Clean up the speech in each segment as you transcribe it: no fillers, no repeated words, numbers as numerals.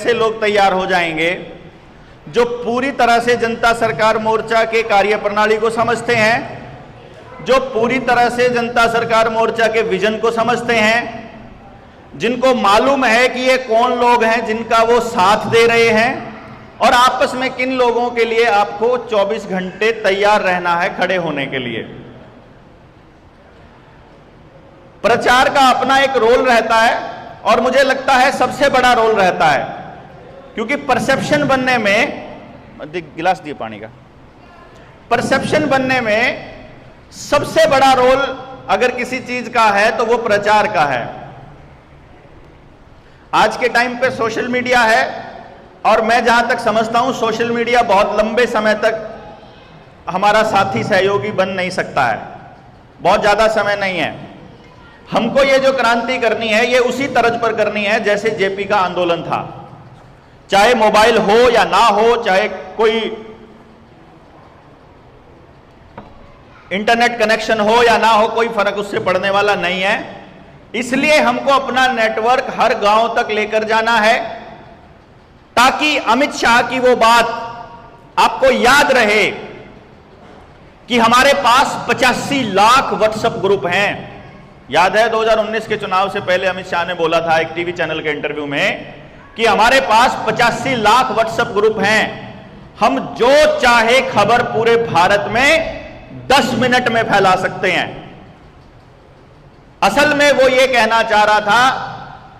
ऐसे लोग तैयार हो जाएंगे जो पूरी तरह से जनता सरकार मोर्चा के कार्यप्रणाली को समझते हैं, जो पूरी तरह से जनता सरकार मोर्चा के विजन को समझते हैं, जिनको मालूम है कि ये कौन लोग हैं जिनका वो साथ दे रहे हैं, और आपस में किन लोगों के लिए आपको 24 घंटे तैयार रहना है खड़े होने के लिए। प्रचार का अपना एक रोल रहता है और मुझे लगता है सबसे बड़ा रोल रहता है, क्योंकि परसेप्शन बनने में, गिलास दिए पानी का, परसेप्शन बनने में सबसे बड़ा रोल अगर किसी चीज का है तो वो प्रचार का है। आज के टाइम पे सोशल मीडिया है, और मैं जहां तक समझता हूं सोशल मीडिया बहुत लंबे समय तक हमारा साथी सहयोगी बन नहीं सकता है, बहुत ज्यादा समय नहीं है। हमको ये जो क्रांति करनी है ये उसी तर्ज पर करनी है जैसे जेपी का आंदोलन था, चाहे मोबाइल हो या ना हो, चाहे कोई इंटरनेट कनेक्शन हो या ना हो, कोई फर्क उससे पड़ने वाला नहीं है। इसलिए हमको अपना नेटवर्क हर गांव तक लेकर जाना है, ताकि अमित शाह की वो बात आपको याद रहे कि हमारे पास 85 लाख व्हाट्सएप ग्रुप हैं। याद है 2019 के चुनाव से पहले अमित शाह ने बोला था एक टीवी चैनल के इंटरव्यू में कि हमारे पास 85 लाख व्हाट्सएप ग्रुप हैं, हम जो चाहे खबर पूरे भारत में 10 मिनट में फैला सकते हैं। असल में वो ये कहना चाह रहा था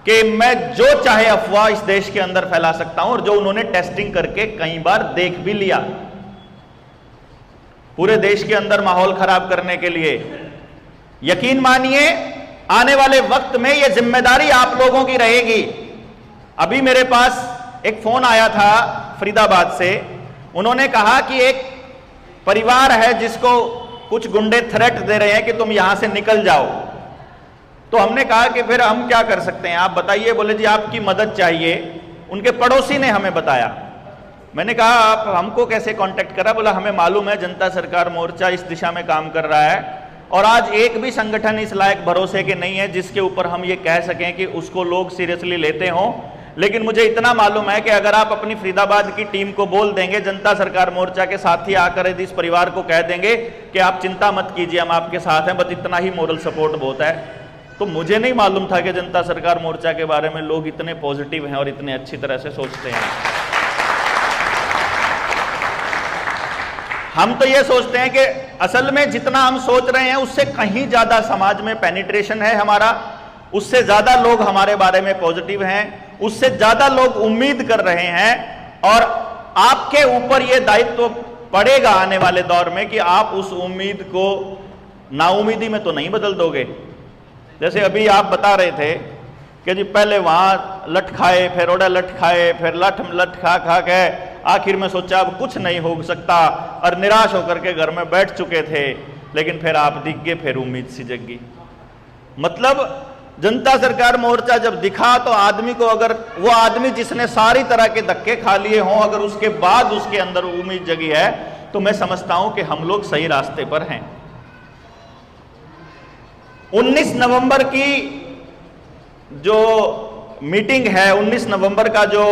कि मैं जो चाहे अफवाह इस देश के अंदर फैला सकता हूं, और जो उन्होंने टेस्टिंग करके कई बार देख भी लिया, पूरे देश के अंदर माहौल खराब करने के लिए। यकीन मानिए आने वाले वक्त में यह जिम्मेदारी आप लोगों की रहेगी। अभी मेरे पास एक फोन आया था फरीदाबाद से, उन्होंने कहा कि एक परिवार है जिसको कुछ गुंडे थ्रेट दे रहे हैं कि तुम यहां से निकल जाओ। तो हमने कहा कि फिर हम क्या कर सकते हैं, आप बताइए। बोले जी आपकी मदद चाहिए। उनके पड़ोसी ने हमें बताया। मैंने कहा आप हमको कैसे कांटेक्ट करा? बोला हमें मालूम है जनता सरकार मोर्चा इस दिशा में काम कर रहा है, और आज एक भी संगठन इस लायक भरोसे के नहीं है जिसके ऊपर हम ये कह सकें कि उसको लोग सीरियसली लेते हों। लेकिन मुझे इतना मालूम है कि अगर आप अपनी फरीदाबाद की टीम को बोल देंगे, जनता सरकार मोर्चा के साथी आकर यदि इस परिवार को कह देंगे कि आप चिंता मत कीजिए हम आपके साथ हैं, बस इतना ही मोरल सपोर्ट बहुत है। तो मुझे नहीं मालूम था कि जनता सरकार मोर्चा के बारे में लोग इतने पॉजिटिव हैं और इतने अच्छी तरह से सोचते हैं। हम तो ये सोचते हैं कि असल में जितना हम सोच रहे हैं उससे कहीं ज्यादा समाज में पेनिट्रेशन है हमारा, उससे ज्यादा लोग हमारे बारे में पॉजिटिव हैं, उससे ज्यादा लोग उम्मीद कर रहे हैं। और आपके ऊपर यह दायित्व पड़ेगा आने वाले दौर में कि आप उस उम्मीद को नाउमीदी में तो नहीं बदल दोगे। जैसे अभी आप बता रहे थे कि जी पहले वहां लठ खाए, फिर ओडा लठ खाए, फिर लठ खा खा के आखिर में सोचा अब कुछ नहीं हो सकता और निराश होकर के घर में बैठ चुके थे, लेकिन फिर आप दिख गए, फिर उम्मीद सी जगी। मतलब जनता सरकार मोर्चा जब दिखा तो आदमी को, अगर वो आदमी जिसने सारी तरह के धक्के खा लिए हों, अगर उसके बाद उसके अंदर उम्मीद जगी है, तो मैं समझता हूं कि हम लोग सही रास्ते पर हैं। 19 नवंबर की जो मीटिंग है, 19 नवंबर का जो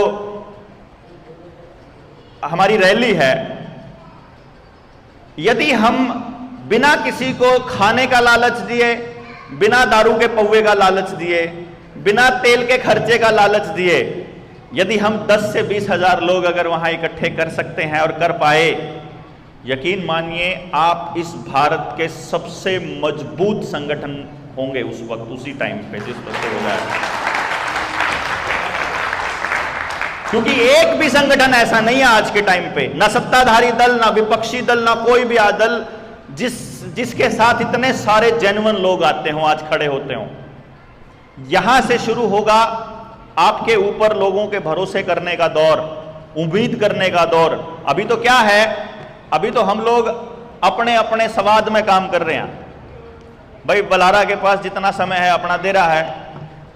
हमारी रैली है, यदि हम बिना किसी को खाने का लालच दिए, बिना दारू के पौवे का लालच दिए, बिना तेल के खर्चे का लालच दिए, यदि हम 10 से 20 हजार लोग अगर वहां इकट्ठे कर सकते हैं और कर पाए, यकीन मानिए आप इस भारत के सबसे मजबूत संगठन होंगे उस वक्त, उसी टाइम पे जिस वक्त हो रहा है। क्योंकि एक भी संगठन ऐसा नहीं है आज के टाइम पे, ना सत्ताधारी दल, ना विपक्षी दल, ना कोई भी दल जिसके साथ इतने सारे जेन्युइन लोग आते हों, आज खड़े होते हों। यहां से शुरू होगा आपके ऊपर लोगों के भरोसे करने का दौर, उम्मीद करने का दौर। अभी तो क्या है, अभी तो हम लोग अपने अपने स्वाद में काम कर रहे हैं। भाई बलारा के पास जितना समय है अपना दे रहा है,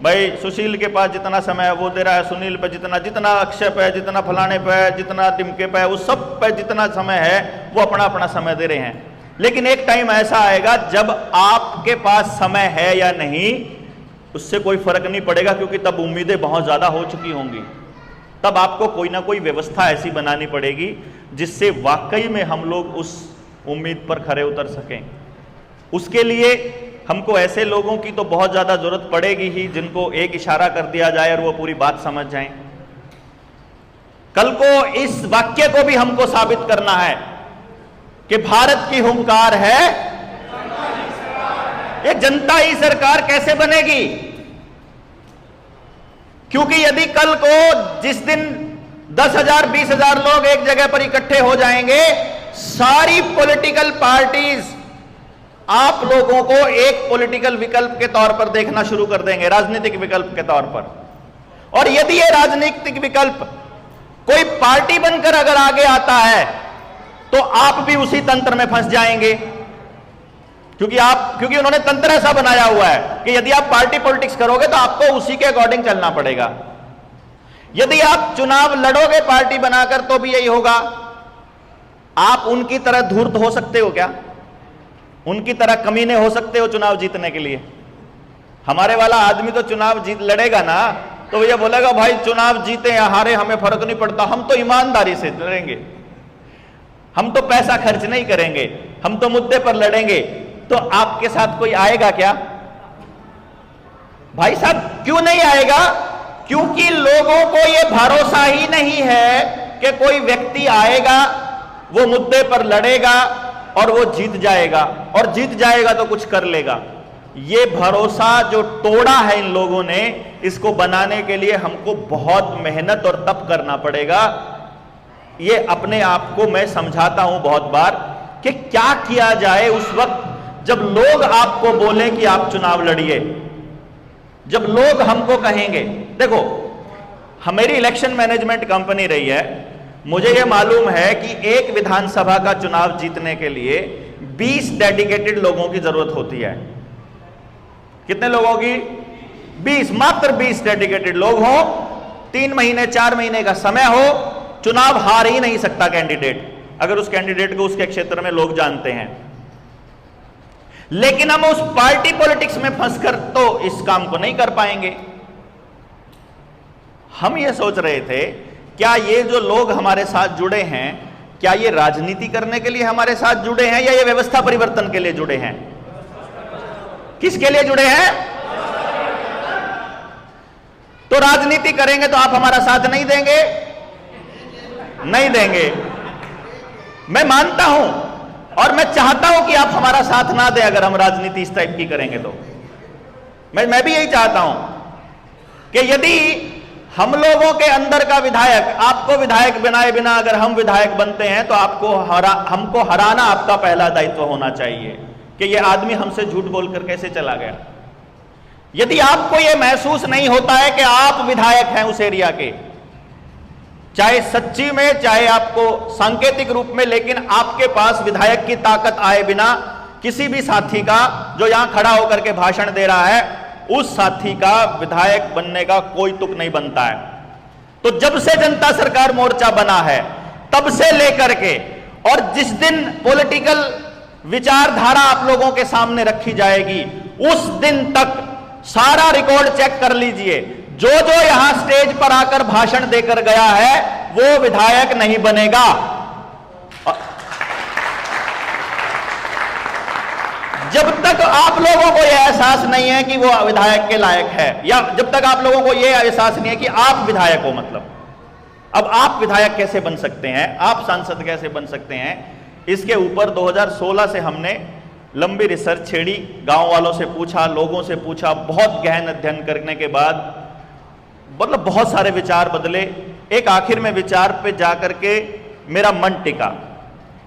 भाई सुशील के पास जितना समय है वो दे रहा है, सुनील पे जितना अक्षय पे, जितना फलाने पे, जितना टिमके पे, उस सब पे जितना समय है वो अपना अपना समय दे रहे हैं। लेकिन एक टाइम ऐसा आएगा जब आपके पास समय है या नहीं उससे कोई फर्क नहीं पड़ेगा, क्योंकि तब उम्मीदें बहुत ज्यादा हो चुकी होंगी, तब आपको कोई ना कोई व्यवस्था ऐसी बनानी पड़ेगी जिससे वाकई में हम लोग उस उम्मीद पर खरे उतर सकें। उसके लिए हमको ऐसे लोगों की तो बहुत ज्यादा जरूरत पड़ेगी ही, जिनको एक इशारा कर दिया जाए और वो पूरी बात समझ जाएं। कल को इस वाक्य को भी हमको साबित करना है कि भारत की हुंकार है, ये जनता ही सरकार कैसे बनेगी? क्योंकि यदि कल को जिस दिन 10,000 20,000 लोग एक जगह पर इकट्ठे हो जाएंगे, सारी पॉलिटिकल पार्टीज आप लोगों को एक पॉलिटिकल विकल्प के तौर पर देखना शुरू कर देंगे, राजनीतिक विकल्प के तौर पर। और यदि यह राजनीतिक विकल्प कोई पार्टी बनकर अगर आगे आता है तो आप भी उसी तंत्र में फंस जाएंगे, क्योंकि उन्होंने तंत्र ऐसा बनाया हुआ है कि यदि आप पार्टी पॉलिटिक्स करोगे तो आपको उसी के अकॉर्डिंग चलना पड़ेगा। यदि आप चुनाव लड़ोगे पार्टी बनाकर तो भी यही होगा। आप उनकी तरह धूर्त हो सकते हो क्या? उनकी तरह कमीने हो सकते हो चुनाव जीतने के लिए? हमारे वाला आदमी तो चुनाव जीत लड़ेगा ना, तो ये बोलेगा भाई चुनाव जीते या हारे हमें फर्क नहीं पड़ता, हम तो ईमानदारी से लड़ेंगे, हम तो पैसा खर्च नहीं करेंगे, हम तो मुद्दे पर लड़ेंगे। तो आपके साथ कोई आएगा क्या? भाई साहब क्यों नहीं आएगा? क्योंकि लोगों को यह भरोसा ही नहीं है कि कोई व्यक्ति आएगा, वो मुद्दे पर लड़ेगा और वो जीत जाएगा, और जीत जाएगा तो कुछ कर लेगा। ये भरोसा जो तोड़ा है इन लोगों ने, इसको बनाने के लिए हमको बहुत मेहनत और तप करना पड़ेगा। ये अपने आप को मैं समझाता हूं बहुत बार कि क्या किया जाए उस वक्त जब लोग आपको बोले कि आप चुनाव लड़िए, जब लोग हमको कहेंगे। देखो, हमारी इलेक्शन मैनेजमेंट कंपनी रही है, मुझे यह मालूम है कि एक विधानसभा का चुनाव जीतने के लिए 20 डेडिकेटेड लोगों की जरूरत होती है। कितने लोगों की? 20, मात्र 20 डेडिकेटेड लोग हो, 3 महीने 4 महीने का समय हो, चुनाव हार ही नहीं सकता कैंडिडेट, अगर उस कैंडिडेट को उसके क्षेत्र में लोग जानते हैं। लेकिन हम उस पार्टी पॉलिटिक्स में फंसकर तो इस काम को नहीं कर पाएंगे। हम ये सोच रहे थे, क्या ये जो लोग हमारे साथ जुड़े हैं, क्या ये राजनीति करने के लिए हमारे साथ जुड़े हैं या ये व्यवस्था परिवर्तन के लिए जुड़े हैं? किसके लिए जुड़े हैं? तो राजनीति करेंगे तो आप हमारा साथ नहीं देंगे? नहीं देंगे। मैं मानता हूं और मैं चाहता हूं कि आप हमारा साथ ना दें अगर हम राजनीति इस टाइप की करेंगे तो। मैं भी यही चाहता हूं कि यदि हम लोगों के अंदर का विधायक, आपको विधायक बनाए बिना अगर हम विधायक बनते हैं तो हमको हराना आपका पहला दायित्व होना चाहिए कि यह आदमी हमसे झूठ बोलकर कैसे चला गया। यदि आपको यह महसूस नहीं होता है कि आप विधायक हैं उस एरिया के, चाहे सच्ची में चाहे आपको सांकेतिक रूप में, लेकिन आपके पास विधायक की ताकत आए बिना किसी भी साथी का जो यहां खड़ा होकर के भाषण दे रहा है, उस साथी का विधायक बनने का कोई तुक नहीं बनता है। तो जब से जनता सरकार मोर्चा बना है तब से लेकर के, और जिस दिन पॉलिटिकल विचारधारा आप लोगों के सामने रखी जाएगी उस दिन तक सारा रिकॉर्ड चेक कर लीजिए, जो जो यहां स्टेज पर आकर भाषण देकर गया है वो विधायक नहीं बनेगा। जब तक आप लोगों को यह एहसास नहीं है कि वो विधायक के लायक है, या जब तक आप लोगों को यह एहसास नहीं है कि आप विधायक हो, मतलब अब आप विधायक कैसे बन सकते हैं, आप सांसद कैसे बन सकते हैं, इसके ऊपर 2016 से हमने लंबी रिसर्च छेड़ी, गांव वालों से पूछा, लोगों से पूछा, बहुत गहन अध्ययन करने के बाद मतलब बहुत सारे विचार बदले। एक आखिर में विचार पे जाकर के मेरा मन टिका।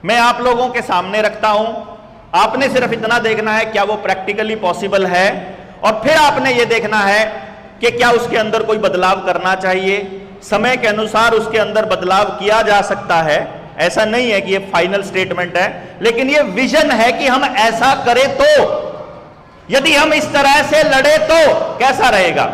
मैं आप लोगों के सामने रखता हूं, आपने सिर्फ इतना देखना है क्या वो प्रैक्टिकली पॉसिबल है, और फिर आपने ये देखना है कि क्या उसके अंदर कोई बदलाव करना चाहिए। समय के अनुसार उसके अंदर बदलाव किया जा सकता है, ऐसा नहीं है कि ये फाइनल स्टेटमेंट है, लेकिन ये विजन है कि हम ऐसा करें तो, यदि हम इस तरह से लड़े तो कैसा रहेगा।